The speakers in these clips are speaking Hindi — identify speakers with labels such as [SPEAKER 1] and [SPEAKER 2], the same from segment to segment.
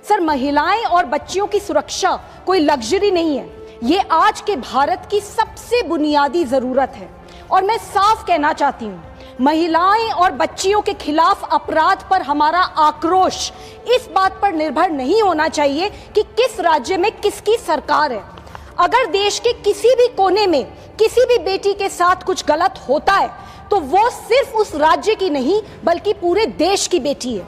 [SPEAKER 1] सर, महिलाएं और बच्चियों की सुरक्षा कोई लग्जरी नहीं है, ये आज के भारत की सबसे बुनियादी जरूरत है। और मैं साफ कहना चाहती हूँ, महिलाएं और बच्चियों के खिलाफ अपराध पर हमारा आक्रोश इस बात पर निर्भर नहीं होना चाहिए कि किस राज्य में किसकी सरकार है। अगर देश के किसी भी कोने में किसी भी बेटी के साथ कुछ गलत होता है तो वो सिर्फ उस राज्य की नहीं बल्कि पूरे देश की बेटी है।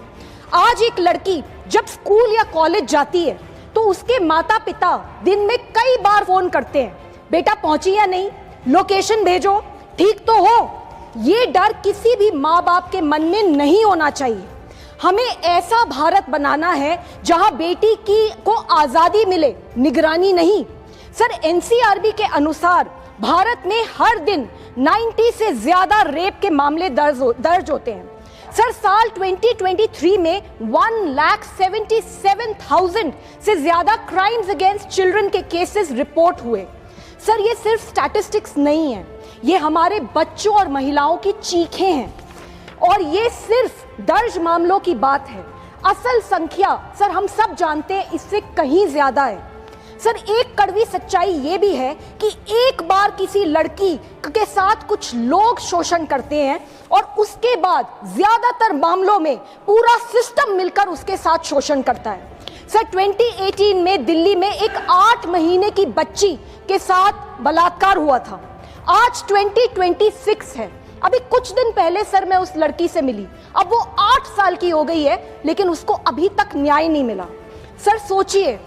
[SPEAKER 1] आज एक लड़की जब स्कूल या कॉलेज जाती है तो उसके माता पिता दिन में कई बार फोन करते हैं, बेटा पहुंची या नहीं, लोकेशन भेजो, ठीक तो हो। ये डर किसी भी माँ बाप के मन में नहीं होना चाहिए। हमें ऐसा भारत बनाना है जहां बेटी को आजादी मिले, निगरानी नहीं। सर, एनसीआरबी के अनुसार भारत में हर दिन 90 से ज्यादा रेप के मामले दर्ज होते हैं। सर, साल 2023 में 1,77,000 से ज्यादा क्राइम्स अगेंस्ट चिल्ड्रन के केसेस रिपोर्ट हुए। सर, ये सिर्फ स्टैटिस्टिक्स नहीं है, ये हमारे बच्चों और महिलाओं की चीखें हैं। और ये सिर्फ दर्ज मामलों की बात है, असल संख्या सर हम सब जानते हैं इससे कहीं ज्यादा है। सर, एक कड़वी सच्चाई ये भी है कि एक बार किसी लड़की के साथ कुछ लोग शोषण करते हैं और उसके बाद ज्यादातर मामलों में पूरा सिस्टम मिलकर उसके साथ शोषण करता है। सर, 2018 में दिल्ली में एक 8 महीने की बच्ची के साथ बलात्कार हुआ था। आज 2026 है। अभी कुछ दिन पहले सर मैं उस लड़की से मिली, अब वो 8 साल की हो गई है लेकिन उसको अभी तक न्याय नहीं मिला। सर सोचिए,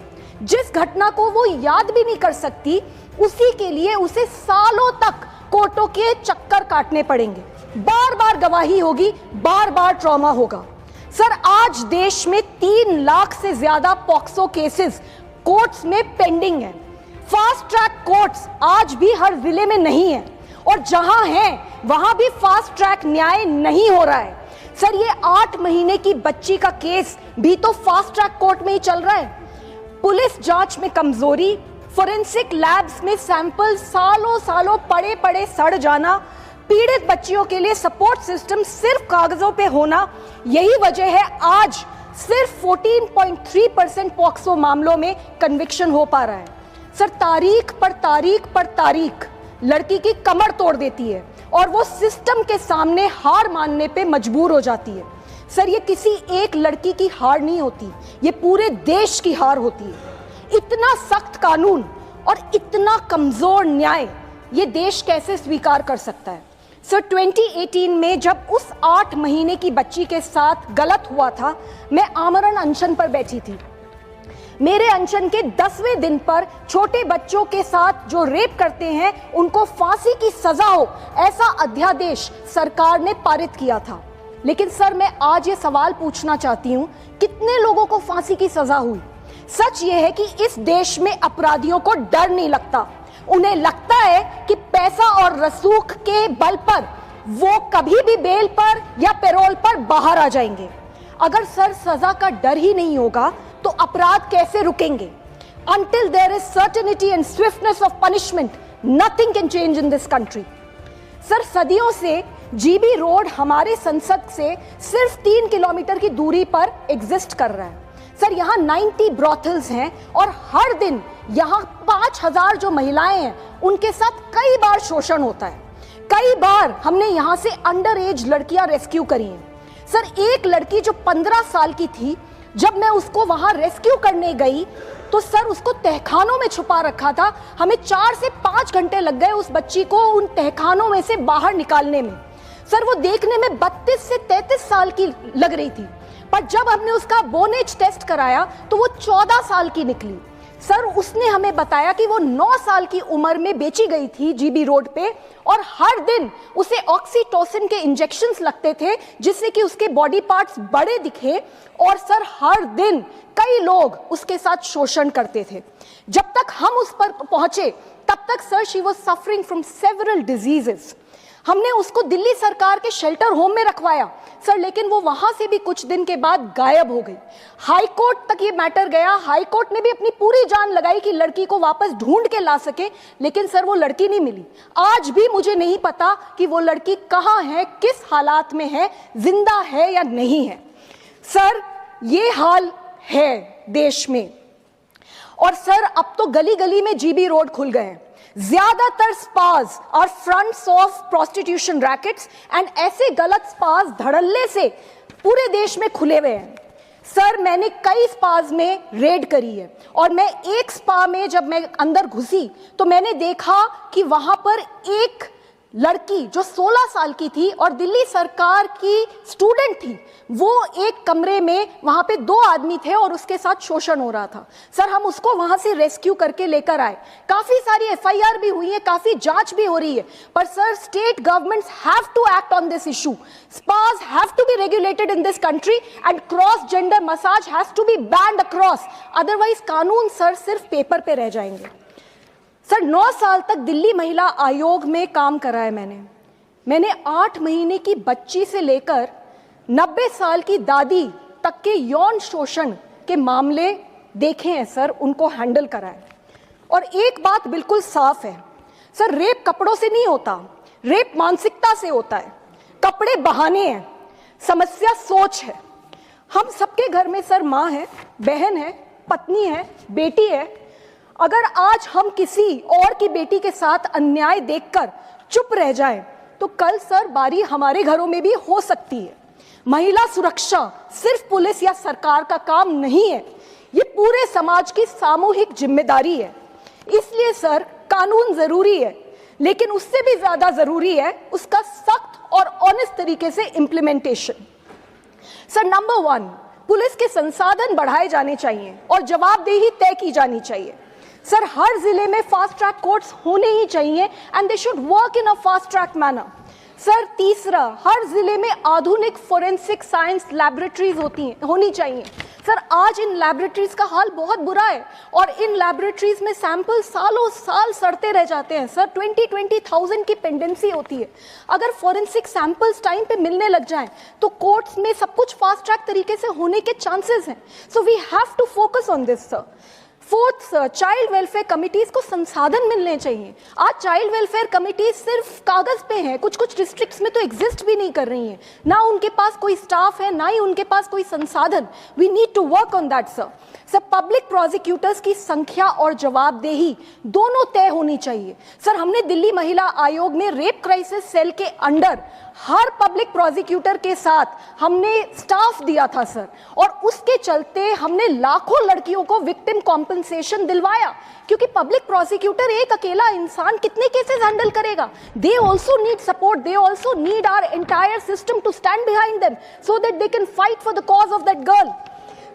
[SPEAKER 1] जिस घटना को वो याद भी नहीं कर सकती उसी के लिए उसे सालों तक कोर्टों के चक्कर काटने पड़ेंगे, बार बार गवाही होगी, बार बार ट्रॉमा होगा। सर, आज देश में 3 लाख से ज्यादा पॉक्सो केसेस कोर्ट्स में पेंडिंग हैं। फास्ट ट्रैक कोर्ट्स आज भी हर जिले में नहीं है और जहां हैं वहां भी फास्ट ट्रैक न्याय नहीं हो रहा है। सर, ये 8 महीने की बच्ची का केस भी तो फास्ट ट्रैक कोर्ट में ही चल रहा है। पुलिस जांच में कमजोरी, फोरेंसिक लैब्स में सैंपल सालों सालों पड़े पड़े सड़ जाना, पीड़ित बच्चियों के लिए सपोर्ट सिस्टम सिर्फ कागजों पे होना, यही वजह है आज सिर्फ 14.3% पॉक्सो मामलों में कन्विक्शन हो पा रहा है। सर, तारीख पर तारीख पर तारीख लड़की की कमर तोड़ देती है और वो सिस्टम के सामने हार मानने पे मजबूर हो जाती है। सर, ये किसी एक लड़की की हार नहीं होती, ये पूरे देश की हार होती है। इतना सख्त कानून और इतना कमजोर न्याय ये देश कैसे स्वीकार कर सकता है। सर, 2018 में जब उस 8 महीने की बच्ची के साथ गलत हुआ था, मैं आमरण अनशन पर बैठी थी। मेरे अनशन के 10वें दिन पर छोटे बच्चों के साथ जो रेप करते हैं उनको फांसी की सजा हो, ऐसा अध्यादेश सरकार ने पारित किया था। लेकिन सर, मैं आज ये सवाल पूछना चाहती हूँ, कितने लोगों को फांसी की सजा हुई? सच ये है कि इस देश में अपराधियों को डर नहीं लगता। उन्हें लगता है कि पैसा और रसूख के बल पर वो कभी भी बेल पर या पैरोल पर बाहर आ जाएंगे। अगर सर सजा का डर ही नहीं होगा तो अपराध कैसे रुकेंगे? Until there is certainty and swiftness of punishment, nothing can change in this country. Sir, सदियों से जीबी रोड हमारे संसद से सिर्फ 3 किलोमीटर की दूरी पर एग्जिस्ट कर रहा है। सर, यहाँ 90 ब्रॉथल्स हैं और हर दिन यहाँ 5,000 जो महिलाएं हैं उनके साथ कई बार शोषण होता है। कई बार हमने यहाँ से अंडर एज लड़कियां रेस्क्यू करी हैं। सर, एक लड़की जो 15 साल की थी, जब मैं उसको वहां रेस्क्यू करने गई तो सर उसको तहखानों में छुपा रखा था। हमें 4 से 5 घंटे लग गए उस बच्ची को उन तहखानों में से बाहर निकालने में। सर, वो देखने में 32 से 33 साल की लग रही थी, पर जब हमने उसका बोन एज टेस्ट कराया तो वो 14 साल की निकली। सर, उसने हमें बताया कि वो 9 साल की उम्र में बेची गई थी जीबी रोड पे और हर दिन उसे ऑक्सीटोसिन के इंजेक्शंस लगते थे जिससे कि उसके बॉडी पार्ट्स बड़े दिखे। और सर, हर दिन कई लोग उसके साथ शोषण करते थे। जब तक हम उस पर पहुंचे तब तक sir she was suffering from several diseases. हमने उसको दिल्ली सरकार के शेल्टर होम में रखवाया सर, लेकिन वो वहां से भी कुछ दिन के बाद गायब हो गई। हाई कोर्ट तक ये मैटर गया। हाई कोर्ट ने भी अपनी पूरी जान लगाई कि लड़की को वापस ढूंढ के ला सके, लेकिन सर वो लड़की नहीं मिली। आज भी मुझे नहीं पता कि वो लड़की कहाँ है, किस हालात में है, जिंदा है या नहीं है। सर, ये हाल है देश में। और सर अब तो गली गली में जीबी रोड खुल गए हैं। ज्यादातर स्पास और fronts of prostitution rackets and ऐसे गलत स्पास धड़ल्ले से पूरे देश में खुले हुए हैं। सर मैंने कई स्पास में रेड करी है और मैं एक स्पा में जब मैं अंदर घुसी तो मैंने देखा कि वहां पर एक लड़की जो 16 साल की थी और दिल्ली सरकार की स्टूडेंट थी, वो एक कमरे में वहां पे 2 आदमी थे और उसके साथ शोषण हो रहा था। सर हम उसको वहां से रेस्क्यू करके लेकर आए, काफी सारी एफआईआर भी हुई है, काफी जांच भी हो रही है, पर sir state governments have to act on this issue. Spas have to be regulated in this country and cross gender massage has to be banned across, otherwise कानून सर सिर्फ पेपर पे रह जाएंगे। सर 9 साल तक दिल्ली महिला आयोग में काम करा है मैंने 8 महीने की बच्ची से लेकर 90 साल की दादी तक के यौन शोषण के मामले देखे हैं सर, उनको हैंडल करा है। और एक बात बिल्कुल साफ है सर, रेप कपड़ों से नहीं होता, रेप मानसिकता से होता है। कपड़े बहाने हैं, समस्या सोच है। हम सबके घर में सर माँ है, बहन है, पत्नी है, बेटी है। अगर आज हम किसी और की बेटी के साथ अन्याय देखकर चुप रह जाएं, तो कल सर बारी हमारे घरों में भी हो सकती है। महिला सुरक्षा सिर्फ पुलिस या सरकार का काम नहीं है, ये पूरे समाज की सामूहिक जिम्मेदारी है। इसलिए सर कानून जरूरी है, लेकिन उससे भी ज्यादा जरूरी है उसका सख्त और ऑनेस्ट तरीके से इम्प्लीमेंटेशन। सर नंबर 1, पुलिस के संसाधन बढ़ाए जाने चाहिए और जवाबदेही तय की जानी चाहिए। सर हर जिले में फास्ट ट्रैक कोर्ट्स होने ही चाहिए and they should work in a fast track manner. Sir तीसरा, हर जिले में आधुनिक फोरेंसिक साइंस लैबोरेटरीज होनी चाहिए। सर आज इन लैबोरेटरीज का हाल बहुत बुरा है और इन लैबोरेटरीज में सैंपल सालों साल सड़ते रह जाते हैं। सर 20,000 की पेंडेंसी होती है। अगर फोरेंसिक सैंपल्स टाइम पे मिलने लग जाएं तो कोर्ट्स में सब कुछ फास्ट ट्रैक तरीके से होने के चांसेस हैं। So we have to focus on this sir. 4th sir, child welfare committees को संसाधन मिलने चाहिए। आज चाइल्ड वेलफेयर कमिटीज सिर्फ कागज पे हैं, कुछ डिस्ट्रिक्ट्स में तो एग्जिस्ट भी नहीं कर रही हैं, ना उनके पास कोई स्टाफ है, ना ही उनके पास कोई संसाधन। We need to work on that sir. Sir public prosecutors की संख्या और जवाबदेही दोनों तय होनी चाहिए। सर हमने दिल्ली महिला आयोग में रेप क्राइसिस सेल के अंडर हर पब्लिक प्रोसिक्यूटर के साथ हमने स्टाफ दिया था सर, और उसके चलते हमने लाखों लड़कियों को विक्टिम कॉम्पनसेशन दिलवाया, क्योंकि पब्लिक प्रोसिक्यूटर एक अकेला इंसान कितने केसेस हैंडल करेगा। They also need support, they also need our entire system to stand behind them so that they can fight for the cause of that girl.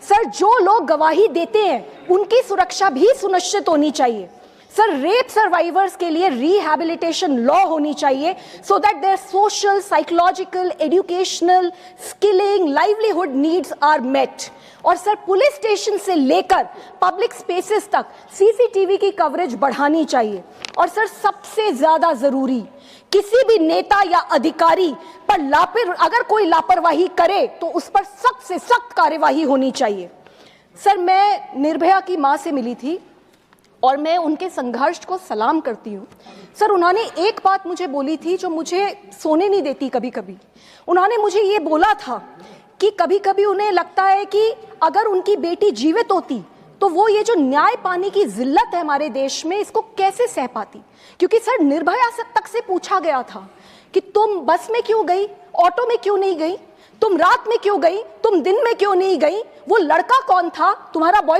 [SPEAKER 1] Sir जो लोग गवाही देते हैं उनकी सुरक्षा भी सुनिश्चित होनी चाहिए। सर रेप सर्वाइवर्स के लिए रिहैबिलिटेशन लॉ होनी चाहिए so that their social, psychological, educational, skilling, livelihood needs are met. और सर पुलिस स्टेशन से लेकर पब्लिक स्पेसेस तक सीसीटीवी की कवरेज बढ़ानी चाहिए। और सर सबसे ज्यादा जरूरी, किसी भी नेता या अधिकारी पर अगर कोई लापरवाही करे तो उस पर सख्त से सख्त कार्यवाही होनी चाहिए। सर मैं निर्भया की मां से मिली थी और मैं उनके संघर्ष को सलाम करती हूँ। सर उन्होंने एक बात मुझे बोली थी जो मुझे सोने नहीं देती कभी कभी। उन्होंने मुझे ये बोला था कि कभी कभी उन्हें लगता है कि अगर उनकी बेटी जीवित होती तो वो ये जो न्याय पाने की जिल्लत है हमारे देश में, इसको कैसे सह पाती। क्योंकि सर निर्भया तक से पूछा गया था कि तुम बस में क्यों गई, ऑटो में क्यों नहीं गई, तुम रात में क्यों गई, तुम दिन में क्यों नहीं गई, वो लड़का कौन था, तुम्हारा बॉयफ्रेंड